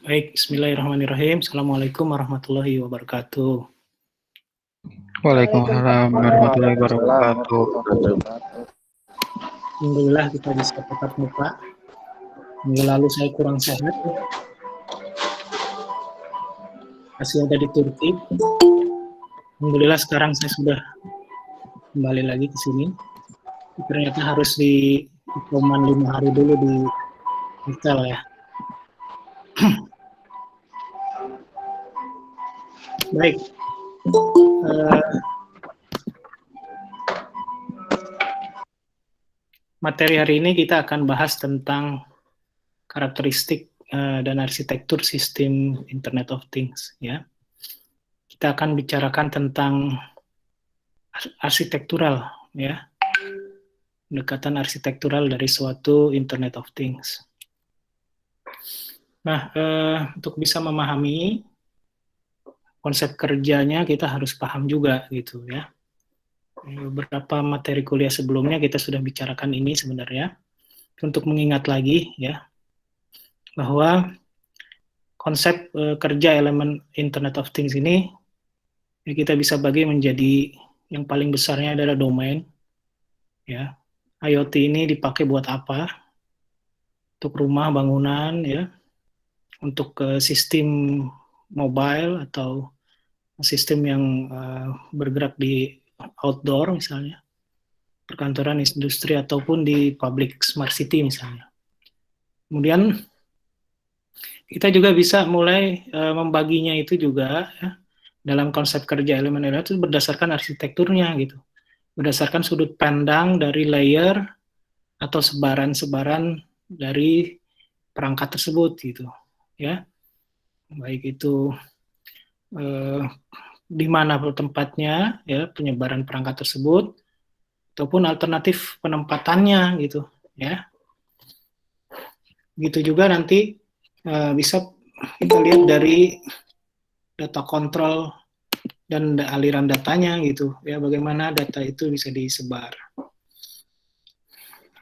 Baik, bismillahirrahmanirrahim. Assalamualaikum warahmatullahi wabarakatuh. Waalaikumsalam warahmatullahi wabarakatuh. Alhamdulillah kita bisa tetap muka. Minggu lalu saya kurang sehat. Masih ada di Turki. Alhamdulillah sekarang saya sudah kembali lagi ke sini. Ternyata harus di isoman 5 hari dulu di hotel ya. Baik. Materi hari ini kita akan bahas tentang karakteristik dan arsitektur sistem Internet of Things ya. Kita akan bicarakan tentang arsitektural ya. Pendekatan arsitektural dari suatu Internet of Things. Nah, untuk bisa memahami konsep kerjanya kita harus paham juga gitu ya. Beberapa materi kuliah sebelumnya kita sudah bicarakan ini sebenarnya. Untuk mengingat lagi ya, bahwa konsep kerja elemen Internet of Things ini ya, kita bisa bagi menjadi yang paling besarnya adalah domain ya. IoT ini dipakai buat apa? Untuk rumah, bangunan ya, untuk sistem mobile atau sistem yang bergerak di outdoor misalnya, perkantoran, industri, ataupun di public smart city misalnya. Kemudian kita juga bisa mulai membaginya itu juga ya, dalam konsep kerja elemen itu berdasarkan arsitekturnya gitu, berdasarkan sudut pandang dari layer atau sebaran-sebaran dari perangkat tersebut gitu ya, baik itu di mana tempatnya ya penyebaran perangkat tersebut ataupun alternatif penempatannya gitu ya. Gitu juga nanti bisa kita lihat dari data kontrol dan aliran datanya gitu ya, bagaimana data itu bisa disebar.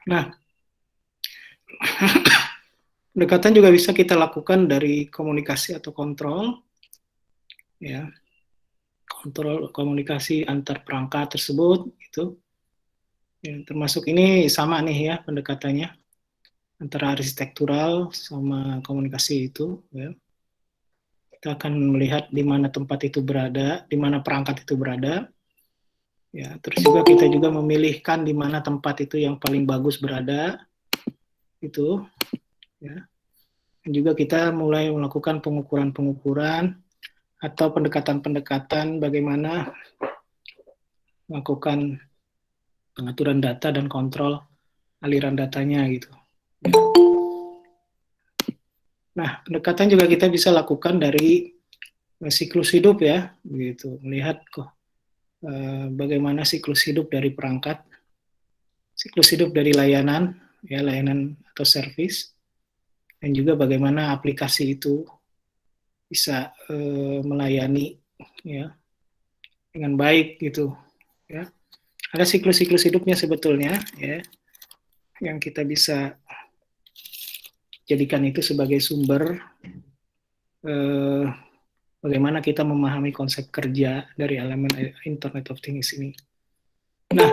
Nah, pendekatan juga bisa kita lakukan dari komunikasi atau kontrol ya, kontrol komunikasi antar perangkat tersebut gitu ya, termasuk ini sama nih ya pendekatannya antara arsitektural sama komunikasi itu ya. Kita akan melihat di mana tempat itu berada, di mana perangkat itu berada ya, terus juga kita juga memilihkan di mana tempat itu yang paling bagus berada itu ya. Dan juga kita mulai melakukan pengukuran-pengukuran atau pendekatan-pendekatan bagaimana melakukan pengaturan data dan kontrol aliran datanya gitu. Nah, pendekatan juga kita bisa lakukan dari siklus hidup ya, gitu. Melihat kok bagaimana siklus hidup dari perangkat, siklus hidup dari layanan, ya layanan atau service, dan juga bagaimana aplikasi itu bisa melayani ya dengan baik gitu ya. Ada siklus-siklus hidupnya sebetulnya ya, yang kita bisa jadikan itu sebagai sumber bagaimana kita memahami konsep kerja dari elemen Internet of Things ini. Nah,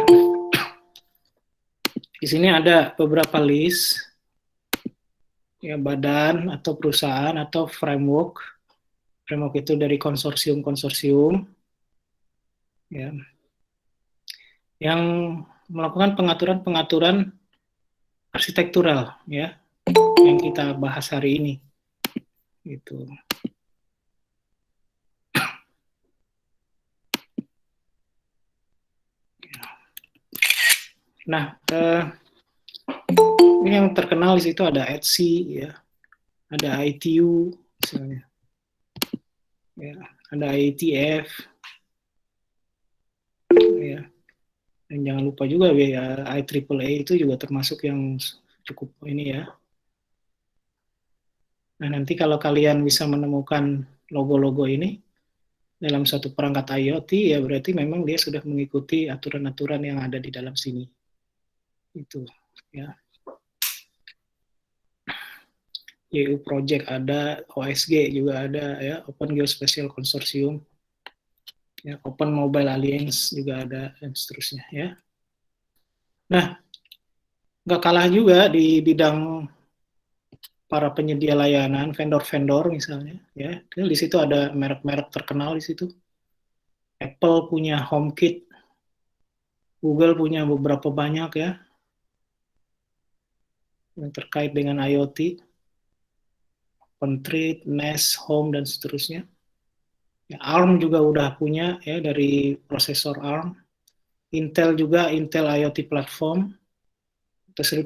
di sini ada beberapa list ya, badan atau perusahaan atau framework. Framework itu dari konsorsium-konsorsium ya, yang melakukan pengaturan-pengaturan arsitektural ya, yang kita bahas hari ini gitu. Nah, ini yang terkenal di situ ada Etsy ya, ada ITU misalnya, ya, ada IETF, ya, dan jangan lupa juga ya IEEE itu juga termasuk yang cukup ini ya. Nah, nanti kalau kalian bisa menemukan logo-logo ini dalam satu perangkat IoT, ya berarti memang dia sudah mengikuti aturan-aturan yang ada di dalam sini. Itu ya. EU Project ada, OSG juga ada, ya, Open Geospatial Consortium, ya, Open Mobile Alliance juga ada, dan seterusnya, ya. Nah, nggak kalah juga di bidang para penyedia layanan, vendor-vendor misalnya, ya. Di situ ada merek-merek terkenal di situ. Apple punya HomeKit, Google punya beberapa banyak, ya, yang terkait dengan IoT, OpenTree, Nest, Home, dan seterusnya. Ya, ARM juga udah punya, ya, dari prosesor ARM. Intel juga, Intel IoT Platform,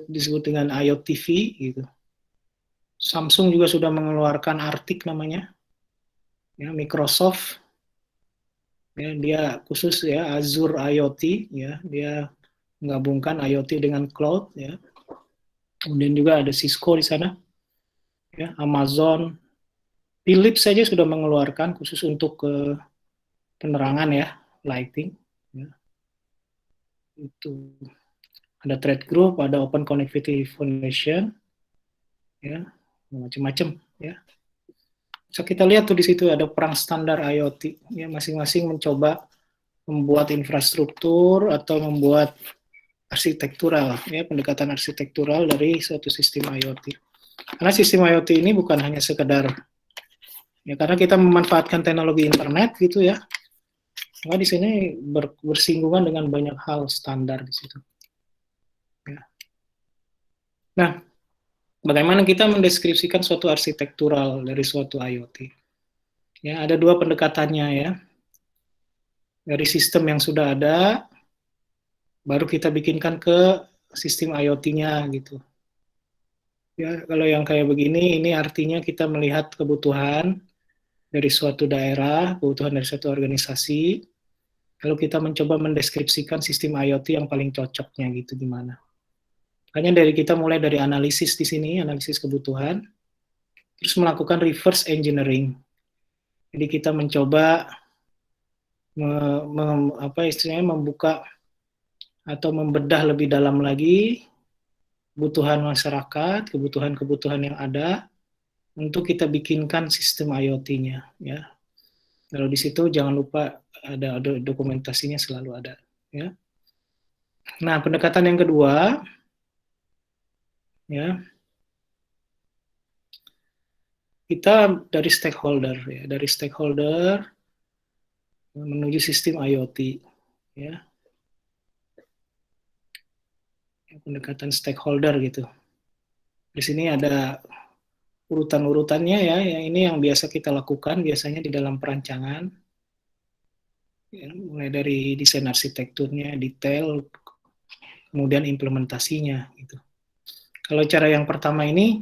disebut dengan IoTV, gitu. Samsung juga sudah mengeluarkan Arctic namanya, ya, Microsoft, ya, dia khusus, ya, Azure IoT, ya, dia menggabungkan IoT dengan cloud, ya. Kemudian juga ada Cisco di sana, ya, Amazon, Philips saja sudah mengeluarkan khusus untuk penerangan, ya, lighting, ya. Itu ada Trade Group, ada Open Connectivity Foundation, ya, macam-macam, ya. So, kita lihat tuh di situ ada perang standar IoT, ya, masing-masing mencoba membuat infrastruktur atau membuat arsitektural, ya, pendekatan arsitektural dari suatu sistem IoT. Karena sistem IoT ini bukan hanya sekedar, ya, karena kita memanfaatkan teknologi internet gitu, ya. Maka di sini bersinggungan dengan banyak hal standar di situ. Ya. Nah, bagaimana kita mendeskripsikan suatu arsitektural dari suatu IoT? Ya, ada dua pendekatannya, ya. Dari sistem yang sudah ada, baru kita bikinkan ke sistem IoT-nya gitu. Ya, kalau yang kayak begini, ini artinya kita melihat kebutuhan dari suatu daerah, kebutuhan dari suatu organisasi, lalu kita mencoba mendeskripsikan sistem IoT yang paling cocoknya gitu gimana. Makanya dari kita mulai dari analisis di sini, analisis kebutuhan, terus melakukan reverse engineering. Jadi kita mencoba membuka atau membedah lebih dalam lagi kebutuhan masyarakat, kebutuhan-kebutuhan yang ada, untuk kita bikinkan sistem IoT-nya, ya. Kalau di situ jangan lupa ada dokumentasinya selalu ada, ya. Nah, pendekatan yang kedua, ya, kita dari stakeholder, ya, dari stakeholder menuju sistem IoT, ya. Pendekatan stakeholder gitu. Di sini ada urutan-urutannya, ya. Yang ini yang biasa kita lakukan biasanya di dalam perancangan, ya, mulai dari desain arsitekturnya, detail, kemudian implementasinya gitu. Kalau cara yang pertama ini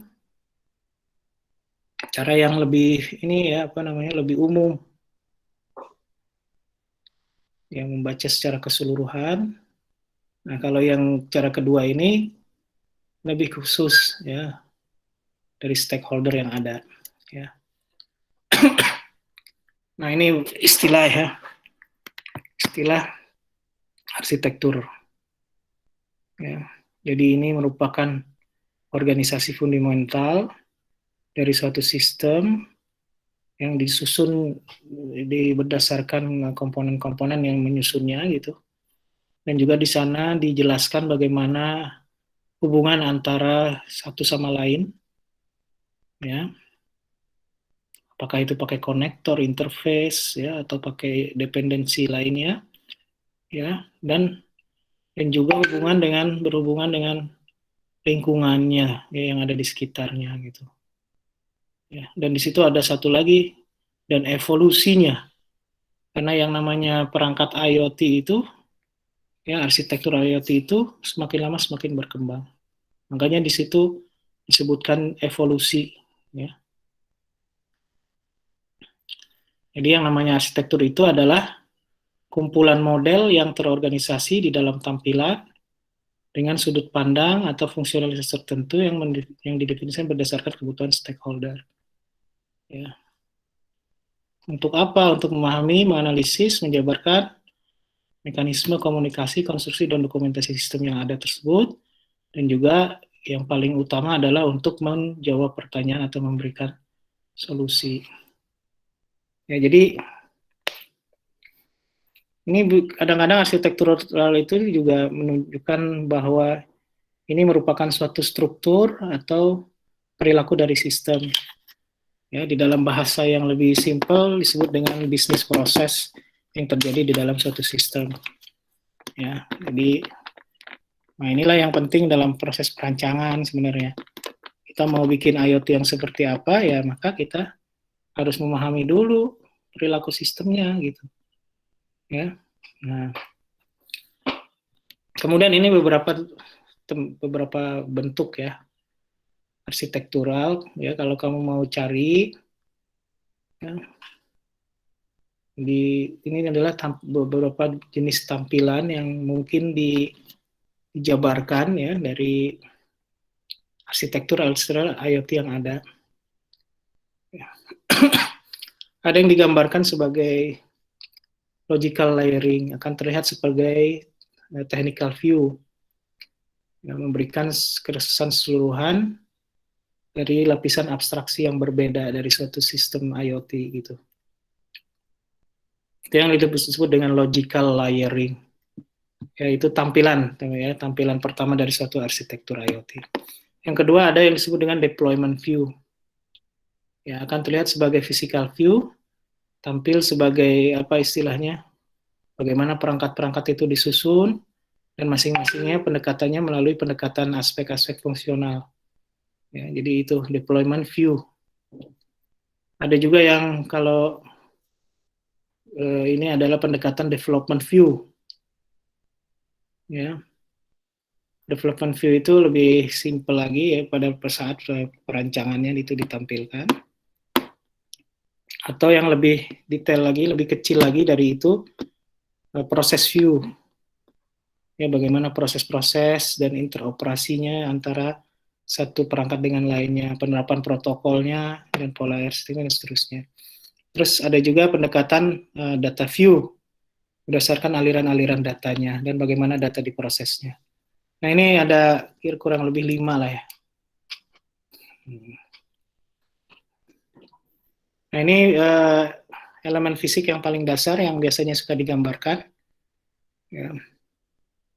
cara yang lebih ini, ya, lebih umum, yang membaca secara keseluruhan. Nah, kalau yang cara kedua ini lebih khusus, ya, dari stakeholder yang ada, ya. Nah, ini istilah, ya, istilah arsitektur, ya. Jadi ini merupakan organisasi fundamental dari suatu sistem yang disusun berdasarkan komponen-komponen yang menyusunnya gitu. Dan juga di sana dijelaskan bagaimana hubungan antara satu sama lain, ya. Apakah itu pakai konektor, interface, ya, atau pakai dependensi lainnya, ya, dan juga berhubungan dengan lingkungannya, ya, yang ada di sekitarnya gitu. Ya, dan di situ ada satu lagi, dan evolusinya. Karena yang namanya perangkat IoT itu, ya, arsitektur IoT itu semakin lama semakin berkembang. Makanya di situ disebutkan evolusi, ya. Jadi yang namanya arsitektur itu adalah kumpulan model yang terorganisasi di dalam tampilan dengan sudut pandang atau fungsionalitas tertentu yang didefinisikan berdasarkan kebutuhan stakeholder. Ya. Untuk apa? Untuk memahami, menganalisis, menjabarkan mekanisme komunikasi, konstruksi, dan dokumentasi sistem yang ada tersebut, dan juga yang paling utama adalah untuk menjawab pertanyaan atau memberikan solusi. Ya, jadi ini kadang-kadang arsitektural itu juga menunjukkan bahwa ini merupakan suatu struktur atau perilaku dari sistem. Ya, di dalam bahasa yang lebih simpel disebut dengan bisnis proses yang terjadi di dalam suatu sistem. Ya, jadi nah inilah yang penting dalam proses perancangan sebenarnya. Kita mau bikin IoT yang seperti apa ya, maka kita harus memahami dulu perilaku sistemnya gitu. Ya. Nah, kemudian ini beberapa bentuk ya arsitektural ya, kalau kamu mau cari ya, ini adalah beberapa jenis tampilan yang mungkin dijabarkan ya dari arsitektur IoT yang ada. Ya. Ada yang digambarkan sebagai logical layering, akan terlihat sebagai technical view yang memberikan kesan keseluruhan dari lapisan abstraksi yang berbeda dari suatu sistem IoT gitu. Itu yang disebut dengan logical layering, yaitu tampilan pertama dari suatu arsitektur IoT. Yang kedua ada yang disebut dengan deployment view, ya akan terlihat sebagai physical view, tampil sebagai apa istilahnya, bagaimana perangkat-perangkat itu disusun dan masing-masingnya pendekatannya melalui pendekatan aspek-aspek fungsional. Ya, jadi itu deployment view. Ada juga yang kalau ini adalah pendekatan development view. Ya, development view itu lebih simple lagi ya pada saat perancangannya itu ditampilkan. Atau yang lebih detail lagi, lebih kecil lagi dari itu, proses view. Ya, bagaimana proses-proses dan interoperasinya antara satu perangkat dengan lainnya, penerapan protokolnya dan pola RSTM dan seterusnya. Terus ada juga pendekatan data view berdasarkan aliran-aliran datanya dan bagaimana data diprosesnya. Nah ini ada kurang lebih 5 lah ya. Nah ini elemen fisik yang paling dasar yang biasanya suka digambarkan. Ya.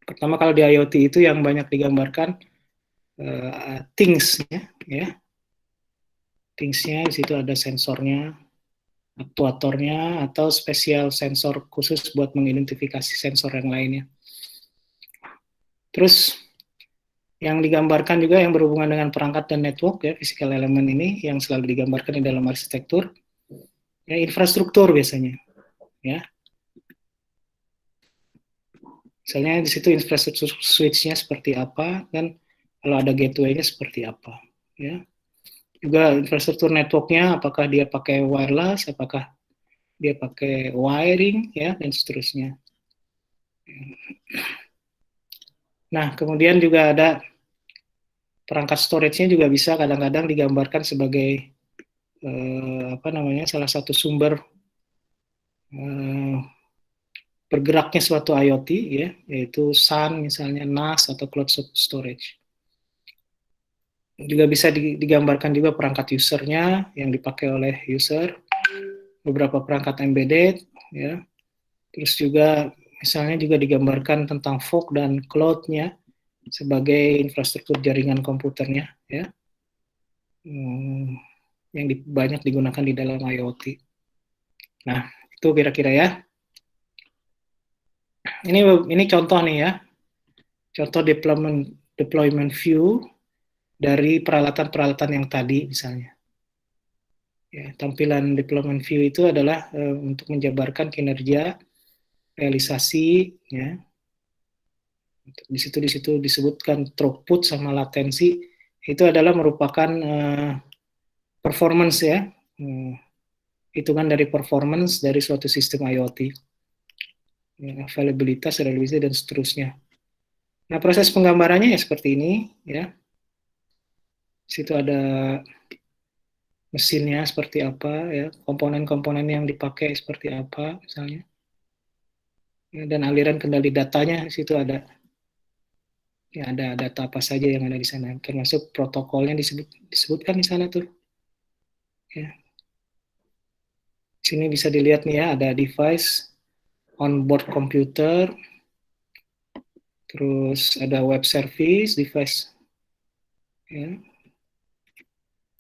Pertama kalau di IoT itu yang banyak digambarkan things-nya, ya. Things-nya di situ ada sensornya, aktuatornya, atau spesial sensor khusus buat mengidentifikasi sensor yang lainnya. Terus yang digambarkan juga yang berhubungan dengan perangkat dan network ya, physical element ini yang selalu digambarkan di dalam arsitektur. Ya, infrastruktur biasanya. Ya. Misalnya di situ infrastruktur switch-nya seperti apa, dan kalau ada gateway-nya seperti apa. Ya. Juga infrastruktur network-nya, apakah dia pakai wireless, apakah dia pakai wiring, ya, dan seterusnya. Nah, kemudian juga ada perangkat storage-nya juga bisa kadang-kadang digambarkan sebagai salah satu sumber bergeraknya suatu IoT, ya, yaitu SAN misalnya, NAS atau cloud storage. Juga bisa digambarkan juga perangkat usernya yang dipakai oleh user, beberapa perangkat embedded, ya. Terus juga misalnya juga digambarkan tentang fog dan cloud-nya sebagai infrastruktur jaringan komputernya, ya, yang banyak digunakan di dalam IoT. Nah, itu kira-kira ya. Ini contoh nih ya, contoh deployment view dari peralatan-peralatan yang tadi misalnya. Ya, tampilan deployment view itu adalah untuk menjabarkan kinerja, realisasi, ya. Di situ disebutkan throughput sama latensi, itu adalah merupakan performance ya, hitungan dari performance dari suatu sistem IoT, ya, availabilitas, reliability dan seterusnya. Nah proses penggambarannya ya seperti ini ya. Di situ ada mesinnya seperti apa ya, komponen-komponen yang dipakai seperti apa misalnya, ya, dan aliran kendali datanya di situ ada. Ya, ada data apa saja yang ada di sana, termasuk protokolnya disebutkan di sana tuh. Ya. Sini bisa dilihat nih ya, ada device, onboard computer, terus ada web service, device, ya.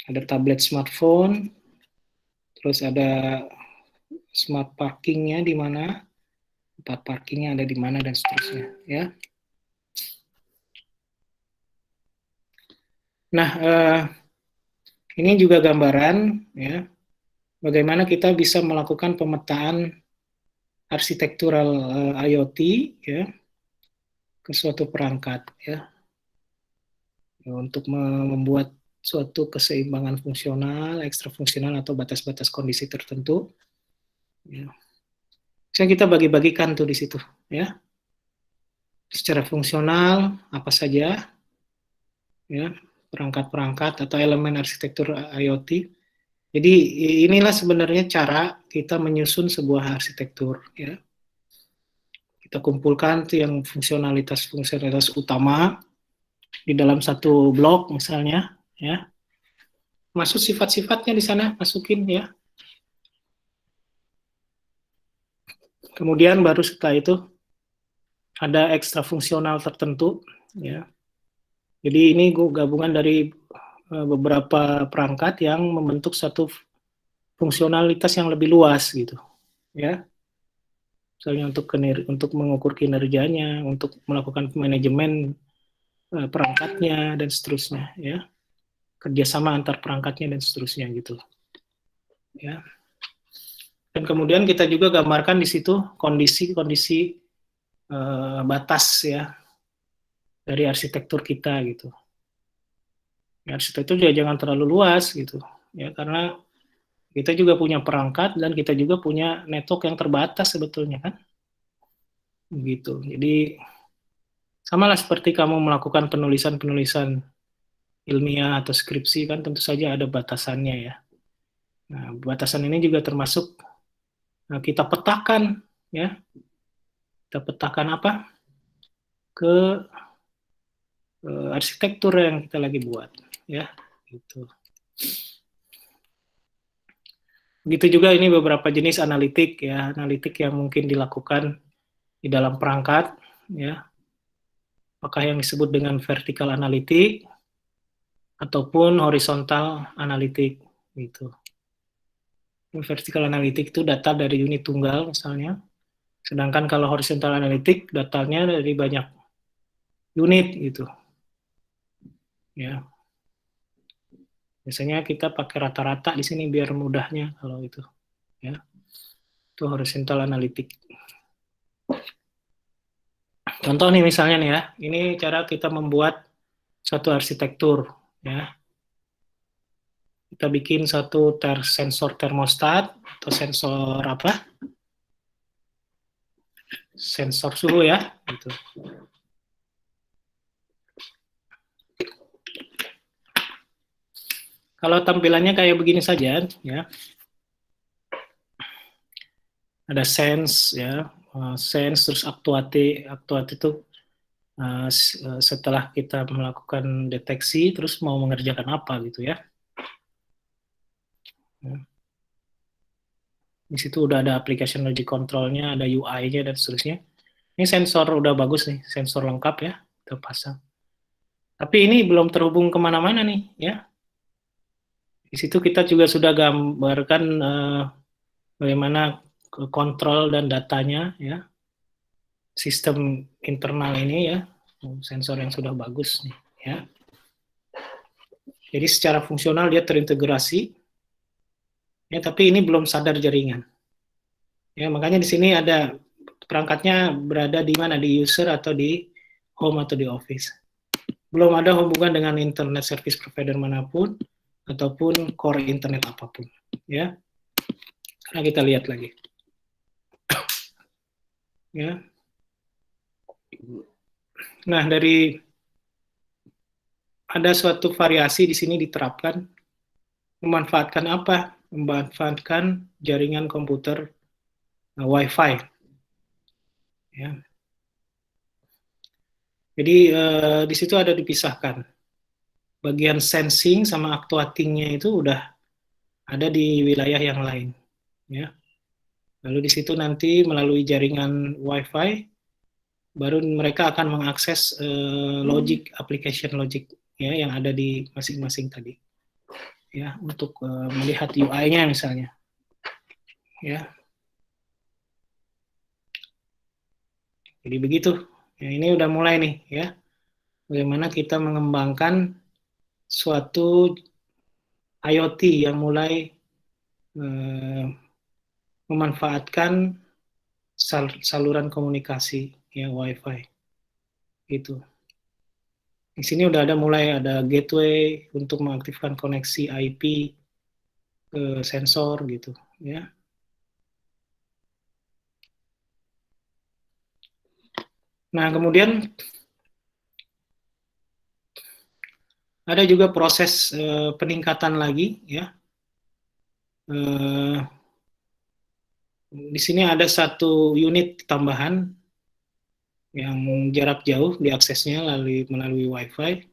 Ada tablet smartphone, terus ada smart parkingnya di mana, tempat parkingnya ada di mana dan seterusnya, ya. Nah, ini juga gambaran, ya, bagaimana kita bisa melakukan pemetaan arsitektural IoT, ya, ke suatu perangkat, ya, untuk membuat suatu keseimbangan fungsional, ekstra fungsional atau batas-batas kondisi tertentu. Ya. Saya kita bagi-bagikan tuh di situ, ya. Secara fungsional apa saja, ya, perangkat-perangkat atau elemen arsitektur IoT. Jadi inilah sebenarnya cara kita menyusun sebuah arsitektur, ya. Kita kumpulkan tuh yang fungsionalitas-fungsionalitas utama di dalam satu blok misalnya, ya. Masuk sifat-sifatnya di sana, masukin ya. Kemudian baru setelah itu ada ekstra fungsional tertentu, ya. Jadi ini gabungan dari beberapa perangkat yang membentuk satu fungsionalitas yang lebih luas gitu, ya. Misalnya untuk mengukur kinerjanya, untuk melakukan manajemen perangkatnya dan seterusnya, ya. Kerjasama antar perangkatnya dan seterusnya gitu, ya. Dan kemudian kita juga gambarkan di situ kondisi-kondisi batas ya dari arsitektur kita gitu. Ya, arsitektur juga jangan terlalu luas gitu, ya, karena kita juga punya perangkat dan kita juga punya network yang terbatas sebetulnya kan, gitu. Jadi samalah seperti kamu melakukan penulisan-penulisan ilmiah atau skripsi kan tentu saja ada batasannya ya. Nah, batasan ini juga termasuk kita petakan ya. Kita petakan apa? Ke arsitektur yang kita lagi buat ya, gitu. Begitu juga ini beberapa jenis analitik ya, analitik yang mungkin dilakukan di dalam perangkat ya. Apakah yang disebut dengan vertical analitik ataupun horizontal analitik gitu. Vertical analitik itu data dari unit tunggal misalnya. Sedangkan kalau horizontal analitik datanya dari banyak unit gitu. Ya. Biasanya kita pakai rata-rata di sini biar mudahnya kalau itu ya. Itu horizontal analitik. Contoh nih misalnya nih ya, ini cara kita membuat satu arsitektur ya. Kita bikin satu sensor termostat atau sensor apa? Sensor suhu ya, gitu. Kalau tampilannya kayak begini saja ya. Ada sense ya, sense terus actuate. Actuate itu setelah kita melakukan deteksi terus mau mengerjakan apa gitu ya. Di situ udah ada application logic control-nya, ada UI-nya dan seterusnya. Ini sensor udah bagus nih, sensor lengkap ya, kita pasang. Tapi ini belum terhubung kemana-mana nih ya. Di situ kita juga sudah gambarkan bagaimana kontrol dan datanya ya, sistem internal ini ya, sensor yang sudah bagus nih ya. Jadi secara fungsional dia terintegrasi ya, tapi ini belum sadar jaringan. Ya, makanya di sini ada perangkatnya berada di mana, di user atau di home atau di office. Belum ada hubungan dengan internet service provider manapun ataupun core internet apapun ya. Karena kita lihat lagi. Ya. Nah, dari ada suatu variasi di sini diterapkan memanfaatkan apa? Memanfaatkan jaringan komputer Wi-Fi. Ya. Jadi di situ ada dipisahkan. Bagian sensing sama actuatingnya itu udah ada di wilayah yang lain, ya. Lalu di situ nanti melalui jaringan Wi-Fi, baru mereka akan mengakses logic, application logic, ya, yang ada di masing-masing tadi, ya, untuk melihat UI-nya misalnya, ya. Jadi begitu. Ya, ini udah mulai nih, ya. Bagaimana kita mengembangkan suatu IoT yang mulai eh, memanfaatkan saluran komunikasi, ya, Wi-Fi itu. Di sini udah ada mulai ada gateway untuk mengaktifkan koneksi IP ke sensor gitu, ya. Nah, kemudian ada juga proses peningkatan lagi, ya. Eh, di sini ada satu unit tambahan yang jarak jauh diaksesnya melalui Wi-Fi,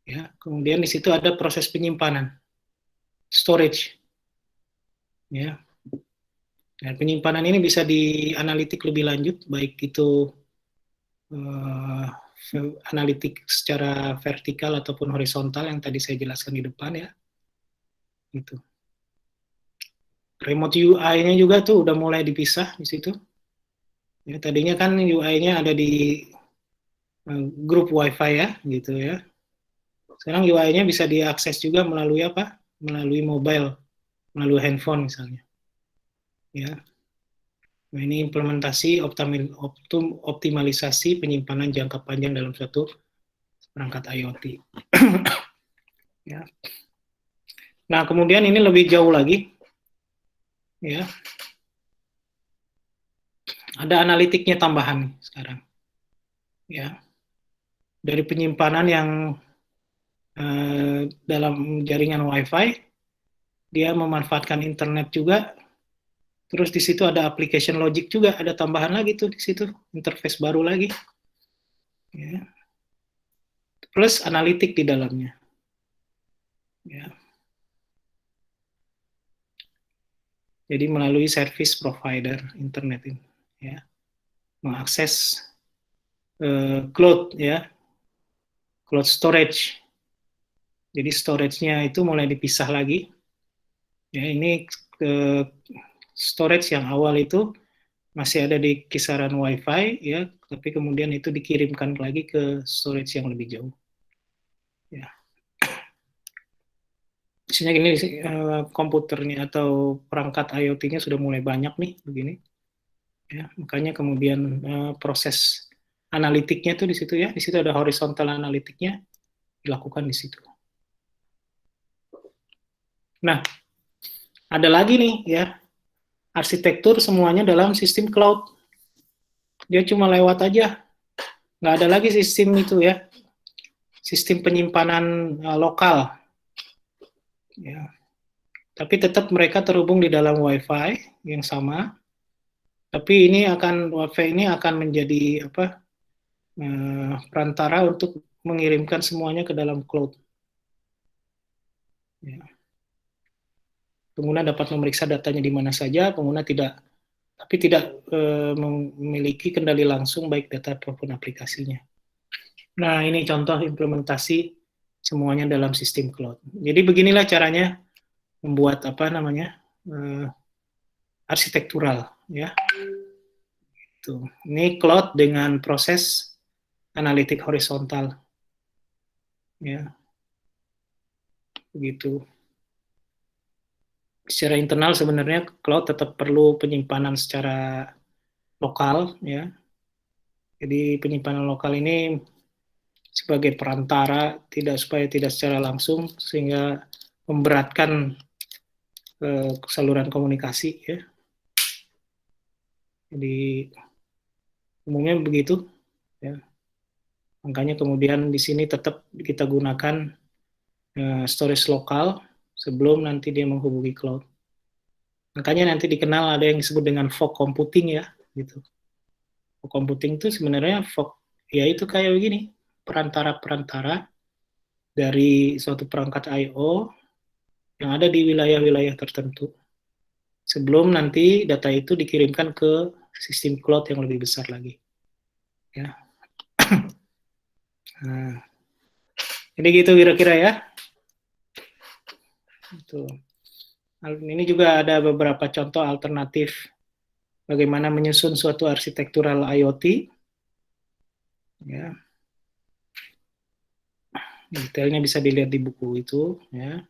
ya. Kemudian di situ ada proses penyimpanan, storage, ya. Dan penyimpanan ini bisa dianalitik lebih lanjut, baik itu eh, analitik secara vertikal ataupun horizontal yang tadi saya jelaskan di depan, ya. Gitu. Remote UI-nya juga tuh udah mulai dipisah di situ. Ya, tadinya kan UI-nya ada di grup Wi-Fi, ya, gitu, ya. Sekarang UI-nya bisa diakses juga melalui apa? Melalui mobile, melalui handphone misalnya. Ya. Nah, ini implementasi optimalisasi penyimpanan jangka panjang dalam suatu perangkat IoT. Ya. Nah, kemudian ini lebih jauh lagi, ya. Ada analitiknya tambahan nih sekarang, ya. Dari penyimpanan yang dalam jaringan Wi-Fi, dia memanfaatkan internet juga. Terus di situ ada application logic juga, ada tambahan lagi tuh di situ, interface baru lagi, ya. Plus analitik di dalamnya, ya. Jadi melalui service provider internet ini, ya, mengakses cloud, ya, cloud storage. Jadi storage-nya itu mulai dipisah lagi. Ya, ini storage yang awal itu masih ada di kisaran Wi-Fi, ya, tapi kemudian itu dikirimkan lagi ke storage yang lebih jauh. Ya. Misalnya gini, komputernya atau perangkat IoT-nya sudah mulai banyak nih, begini. Ya, makanya kemudian proses analitiknya tuh di situ, ya, di situ ada horizontal analitiknya dilakukan di situ. Nah, ada lagi nih, ya, arsitektur semuanya dalam sistem cloud. Dia cuma lewat aja, nggak ada lagi sistem itu, ya, sistem penyimpanan lokal, ya. Tapi tetap mereka terhubung di dalam Wi-Fi yang sama. Tapi Wi-Fi ini akan menjadi apa? Perantara untuk mengirimkan semuanya ke dalam cloud. Ya. Pengguna dapat memeriksa datanya di mana saja, pengguna tidak memiliki kendali langsung baik data maupun aplikasinya. Nah, ini contoh implementasi semuanya dalam sistem cloud. Jadi beginilah caranya membuat apa namanya arsitektural, ya. Tuh. Ini cloud dengan proses analitik horizontal, ya, begitu. Secara internal sebenarnya cloud tetap perlu penyimpanan secara lokal, ya. Jadi penyimpanan lokal ini sebagai perantara, supaya tidak secara langsung sehingga memberatkan saluran komunikasi, ya. Jadi umumnya begitu, ya. Makanya kemudian di sini tetap kita gunakan storage lokal sebelum nanti dia menghubungi cloud. Makanya nanti dikenal ada yang disebut dengan fog computing, ya, gitu. Fog computing itu sebenarnya fog Ya itu kayak begini, perantara-perantara dari suatu perangkat I/O yang ada di wilayah-wilayah tertentu. Sebelum nanti data itu dikirimkan ke sistem cloud yang lebih besar lagi. Ya. Nah, jadi gitu kira-kira ya. Itu. Ini juga ada beberapa contoh alternatif bagaimana menyusun suatu arsitektural IoT. Ya, detailnya bisa dilihat di buku itu. Ya.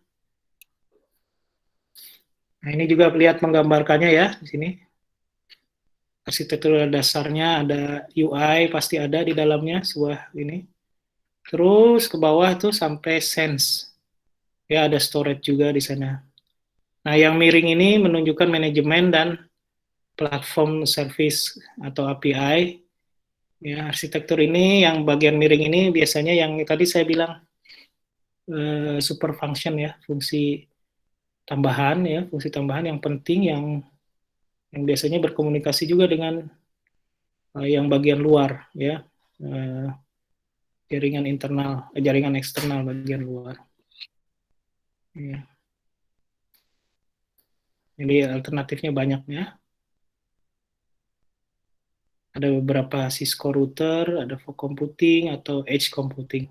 Nah, ini juga lihat menggambarkannya ya di sini. Arsitektur dasarnya ada UI pasti ada di dalamnya sebuah ini. Terus ke bawah tuh sampai sense. Ya ada storage juga di sana. Nah, yang miring ini menunjukkan manajemen dan platform service atau API. Ya, arsitektur ini yang bagian miring ini biasanya yang tadi saya bilang super function ya, fungsi tambahan ya, fungsi tambahan yang penting yang biasanya berkomunikasi juga dengan yang bagian luar ya. Uh, jaringan internal, jaringan eksternal bagian luar. Ya. Jadi alternatifnya banyak ya. Ada beberapa Cisco router, ada fog computing atau edge computing.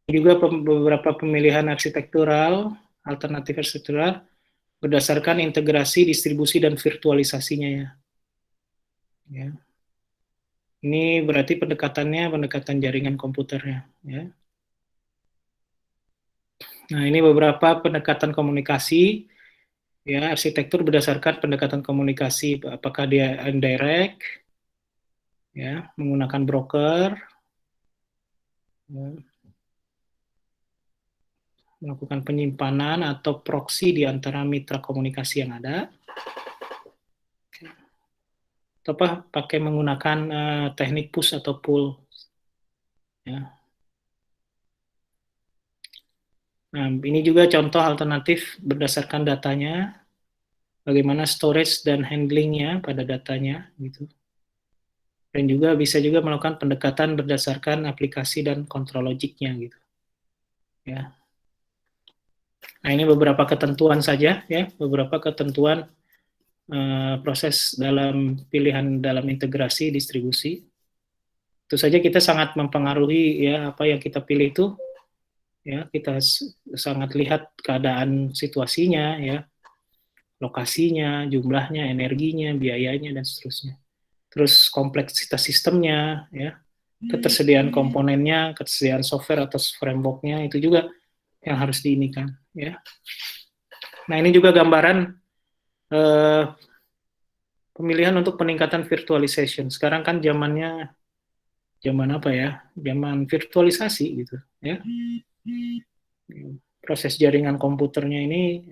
Juga beberapa pemilihan arsitektural, alternatif arsitektural berdasarkan integrasi, distribusi dan virtualisasinya ya. Ya. Ini berarti pendekatan jaringan komputernya ya. Nah, ini beberapa pendekatan komunikasi ya, arsitektur berdasarkan pendekatan komunikasi, apakah dia indirect ya, menggunakan broker ya, melakukan penyimpanan atau proxy di antara mitra komunikasi yang ada. Atau apa pakai menggunakan teknik push atau pull ya. Nah, ini juga contoh alternatif berdasarkan datanya, bagaimana storage dan handlingnya pada datanya gitu. Dan juga bisa juga melakukan pendekatan berdasarkan aplikasi dan kontrol logiknya gitu. Ya. Nah, ini beberapa ketentuan saja ya, beberapa ketentuan proses dalam pilihan dalam integrasi distribusi. Itu saja kita sangat mempengaruhi ya apa yang kita pilih itu ya, kita sangat lihat keadaan situasinya ya, lokasinya, jumlahnya, energinya, biayanya dan seterusnya. Terus kompleksitas sistemnya ya, ketersediaan komponennya, ketersediaan software atau frameworknya itu juga yang harus diinikan ya. Nah, ini juga gambaran pemilihan untuk peningkatan virtualization. Sekarang kan zamannya zaman apa ya? Zaman virtualisasi gitu ya. Proses jaringan komputernya ini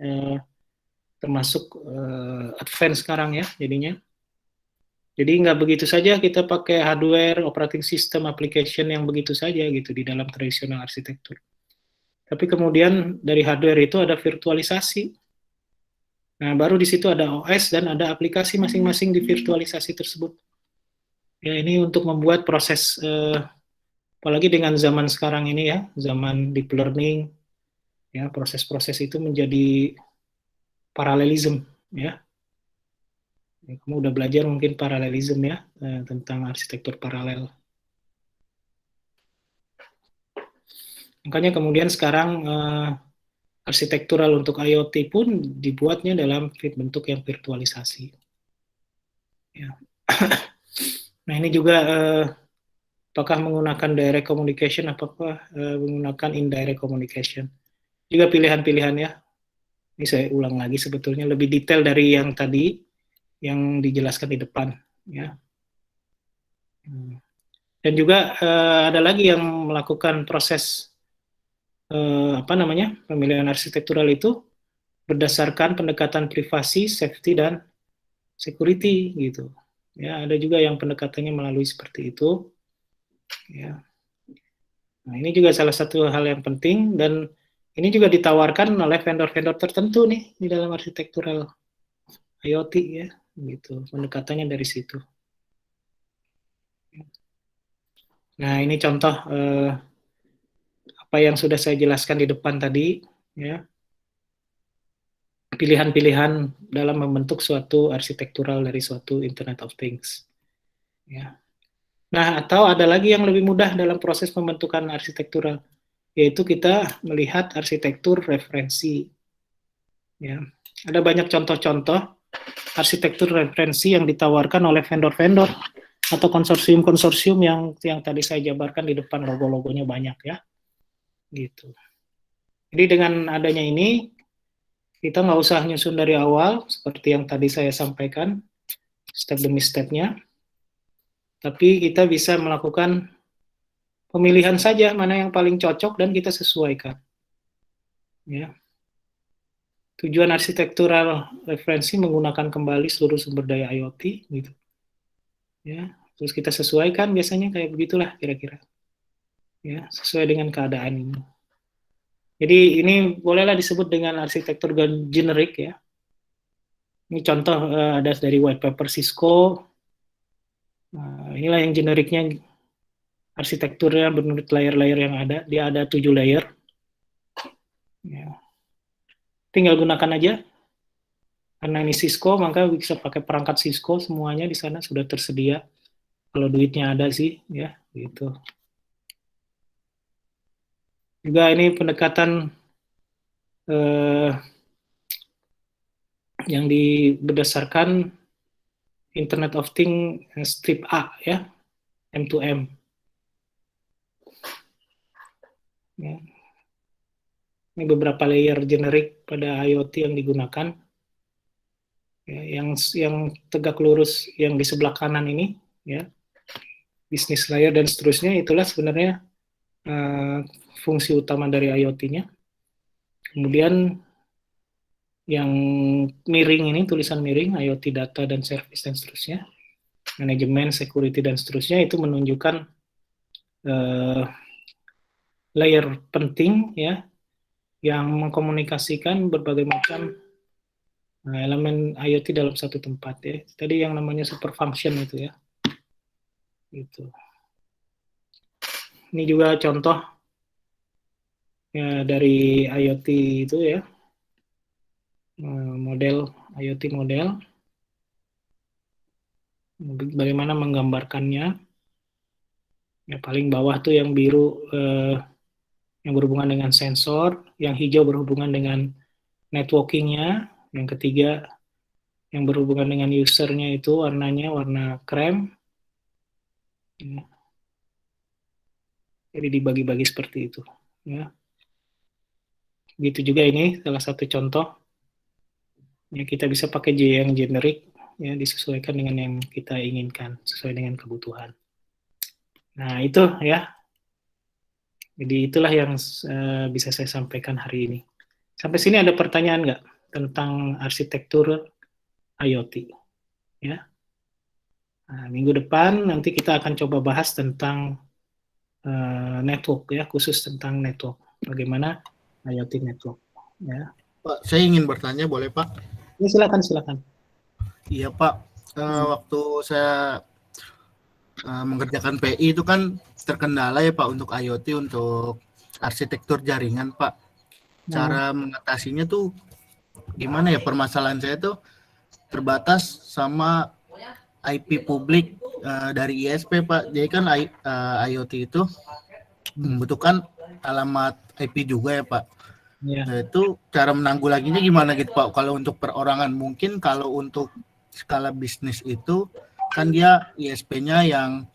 termasuk advance sekarang ya jadinya. Jadi nggak begitu saja kita pakai hardware, operating system, application yang begitu saja gitu di dalam tradisional arsitektur. Tapi kemudian dari hardware itu ada virtualisasi. Nah, baru di situ ada OS dan ada aplikasi masing-masing di virtualisasi tersebut. Ya, ini untuk membuat proses, apalagi dengan zaman sekarang ini ya, zaman deep learning, ya proses-proses itu menjadi paralelism, ya. Kamu udah belajar mungkin paralelism ya, tentang arsitektur paralel. Makanya kemudian sekarang arsitektural untuk IoT pun dibuatnya dalam bentuk yang virtualisasi. Ya. Nah, ini juga apakah menggunakan direct communication, apakah menggunakan indirect communication. Juga pilihan-pilihan ya. Ini saya ulang lagi sebetulnya lebih detail dari yang tadi yang dijelaskan di depan ya. Dan juga ada lagi yang melakukan proses pemilihan arsitektural itu berdasarkan pendekatan privasi, safety dan security gitu. Ya, ada juga yang pendekatannya melalui seperti itu. Ya. Nah, ini juga salah satu hal yang penting dan ini juga ditawarkan oleh vendor-vendor tertentu nih di dalam arsitektural. IoT ya, gitu. Pendekatannya dari situ. Nah, ini contoh apa yang sudah saya jelaskan di depan tadi, ya. Pilihan-pilihan dalam membentuk suatu arsitektural dari suatu Internet of Things. Ya. Nah, atau ada lagi yang lebih mudah dalam proses pembentukan arsitektural, yaitu kita melihat arsitektur referensi. Ya. Ada banyak contoh-contoh arsitektur referensi yang ditawarkan oleh vendor-vendor atau konsorsium-konsorsium yang tadi saya jabarkan di depan, logo-logonya banyak ya, gitu. Jadi dengan adanya ini kita nggak usah nyusun dari awal seperti yang tadi saya sampaikan step demi stepnya, tapi kita bisa melakukan pemilihan saja mana yang paling cocok dan kita sesuaikan. Ya. Tujuan arsitektural referensi menggunakan kembali seluruh sumber daya IoT, gitu. Ya, terus kita sesuaikan biasanya kayak begitulah kira-kira. Ya, sesuai dengan keadaan ini. Jadi ini bolehlah disebut dengan arsitektur generik ya. Ini contoh ada dari white paper Cisco. Nah, inilah yang generiknya arsitekturnya menurut layer-layer yang ada. Dia ada 7 layer. Ya. Tinggal gunakan aja. Karena ini Cisco, maka bisa pakai perangkat Cisco semuanya di sana sudah tersedia. Kalau duitnya ada sih, ya gitu. Juga ini pendekatan eh, yang berdasarkan Internet of Things strip A ya, M2M. Ya. Ini beberapa layer generik pada IoT yang digunakan. Ya, yang tegak lurus yang di sebelah kanan ini, ya, bisnis layer dan seterusnya, itulah sebenarnya fungsi utama dari IoT-nya. Kemudian yang miring ini, tulisan miring, IoT data dan service dan seterusnya, manajemen, security dan seterusnya, itu menunjukkan layer penting ya yang mengkomunikasikan berbagai macam elemen IoT dalam satu tempat ya. Tadi yang namanya super function itu ya. Gitu. Ini juga contoh ya, dari IoT itu ya. Model IoT model. Bagaimana menggambarkannya. Ya, paling bawah tuh yang biru yang berhubungan dengan sensor, yang hijau berhubungan dengan networking-nya, yang ketiga yang berhubungan dengan user-nya itu warnanya warna krem. Ya. Jadi dibagi-bagi seperti itu. Ya. Begitu juga ini salah satu contoh. Ya, kita bisa pakai yang generik, ya disesuaikan dengan yang kita inginkan, sesuai dengan kebutuhan. Nah itu ya. Jadi itulah yang bisa saya sampaikan hari ini. Sampai sini ada pertanyaan nggak tentang arsitektur IoT? Ya. Nah, minggu depan nanti kita akan coba bahas tentang network ya, khusus tentang network. Bagaimana IoT network. Ya. Pak, saya ingin bertanya, boleh Pak? Ya, silakan, silakan. Iya Pak, waktu saya mengerjakan PI itu kan terkendala ya Pak untuk IoT, untuk arsitektur jaringan Pak. Cara mengatasinya tuh gimana ya? Permasalahan saya tuh terbatas sama IP publik dari ISP Pak. Jadi kan IoT itu membutuhkan alamat IP juga ya Pak. Ya. Nah, itu cara menanggulanginya gimana gitu Pak? Kalau untuk perorangan mungkin, kalau untuk skala bisnis itu kan dia ISP-nya yang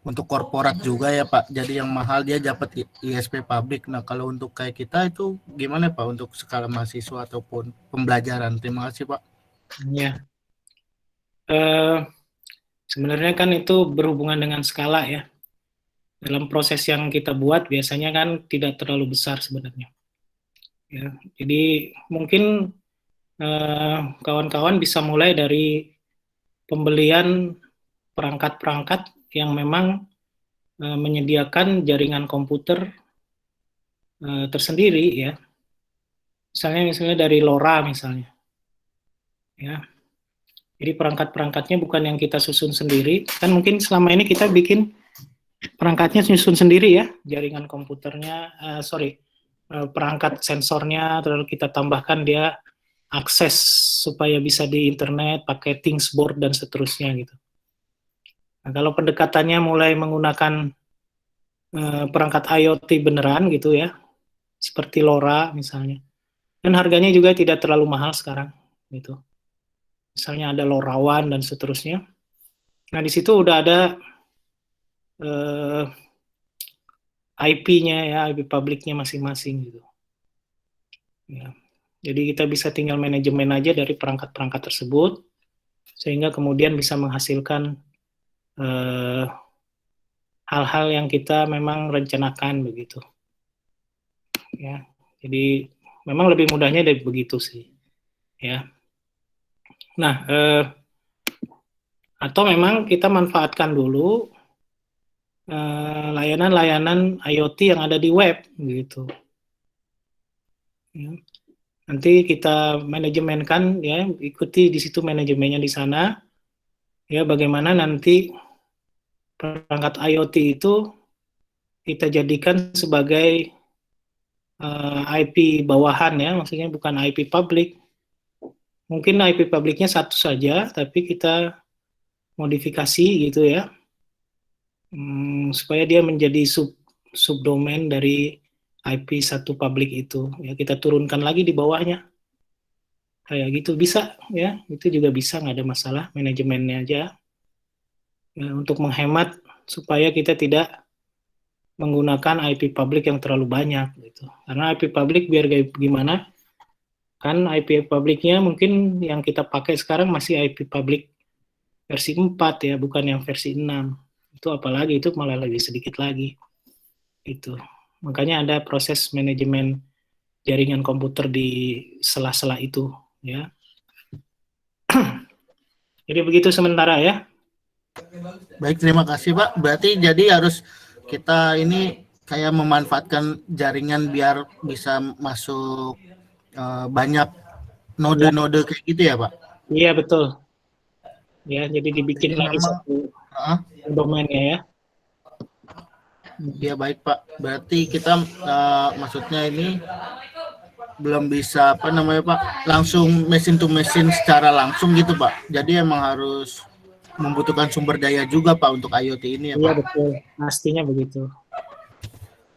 untuk korporat juga ya Pak. Jadi yang mahal dia dapat ISP publik. Nah, kalau untuk kayak kita itu gimana Pak untuk skala mahasiswa ataupun pembelajaran? Terima kasih Pak. Ya. Sebenarnya kan itu berhubungan dengan skala ya. Dalam proses yang kita buat biasanya kan tidak terlalu besar sebenarnya. Ya, jadi mungkin kawan-kawan bisa mulai dari pembelian perangkat-perangkat yang memang menyediakan jaringan komputer tersendiri ya. Misalnya dari LoRa misalnya. Ya. Jadi perangkat-perangkatnya bukan yang kita susun sendiri. Kan mungkin selama ini kita bikin perangkatnya nyusun sendiri ya, jaringan komputernya, perangkat sensornya, terus kita tambahkan dia akses supaya bisa di internet, pakai Thingsboard dan seterusnya gitu. Nah, kalau pendekatannya mulai menggunakan perangkat IoT beneran gitu ya, seperti LoRa misalnya, dan harganya juga tidak terlalu mahal sekarang gitu. Misalnya ada LoRaWAN dan seterusnya. Nah, di situ udah ada IP-nya ya, IP publiknya masing-masing gitu. Ya. Jadi kita bisa tinggal manajemen aja dari perangkat-perangkat tersebut, sehingga kemudian bisa menghasilkan hal-hal yang kita memang rencanakan begitu. Ya, jadi memang lebih mudahnya dari begitu sih. Ya. Nah, atau memang kita manfaatkan dulu layanan-layanan IoT yang ada di web gitu. Ya. Nanti kita manajemenkan ya, ikuti di situ manajemennya di sana. Ya, bagaimana nanti perangkat IoT itu kita jadikan sebagai IP bawahan ya, maksudnya bukan IP publik. Mungkin IP publiknya satu saja, tapi kita modifikasi gitu ya, supaya dia menjadi subdomain dari IP satu publik itu. Ya, kita turunkan lagi di bawahnya. Kayak gitu bisa ya, itu juga bisa, nggak ada masalah, manajemennya aja. Ya, untuk menghemat supaya kita tidak menggunakan IP publik yang terlalu banyak gitu. Karena IP publik biar gimana, kan IP publiknya mungkin yang kita pakai sekarang masih IP publik versi 4 ya, bukan yang versi 6. Itu apalagi itu malah lebih sedikit lagi. Itu. Makanya ada proses manajemen jaringan komputer di sela-sela itu ya. Jadi begitu sementara ya. Baik, terima kasih Pak. Berarti jadi harus kita ini kayak memanfaatkan jaringan biar bisa masuk banyak node-node kayak gitu ya Pak? Iya betul. Ya, jadi dibikin Jadi lagi memang, satu domainnya ya. Ya baik Pak. Berarti kita maksudnya ini belum bisa apa namanya Pak, langsung mesin to mesin secara langsung gitu Pak. Jadi emang harus membutuhkan sumber daya juga Pak untuk IoT ini ya Pak. Iya betul, pastinya begitu.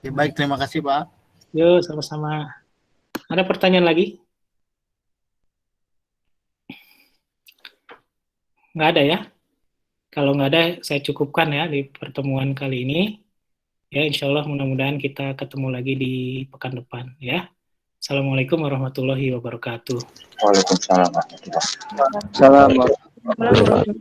Ya baik, terima kasih Pak. Yuk sama-sama. Ada pertanyaan lagi? Nggak ada ya? Kalau nggak ada, saya cukupkan ya di pertemuan kali ini. Ya, insya Allah mudah-mudahan kita ketemu lagi di pekan depan ya. Assalamualaikum warahmatullahi wabarakatuh. Waalaikumsalam warahmatullahi wabarakatuh. Assalamualaikum.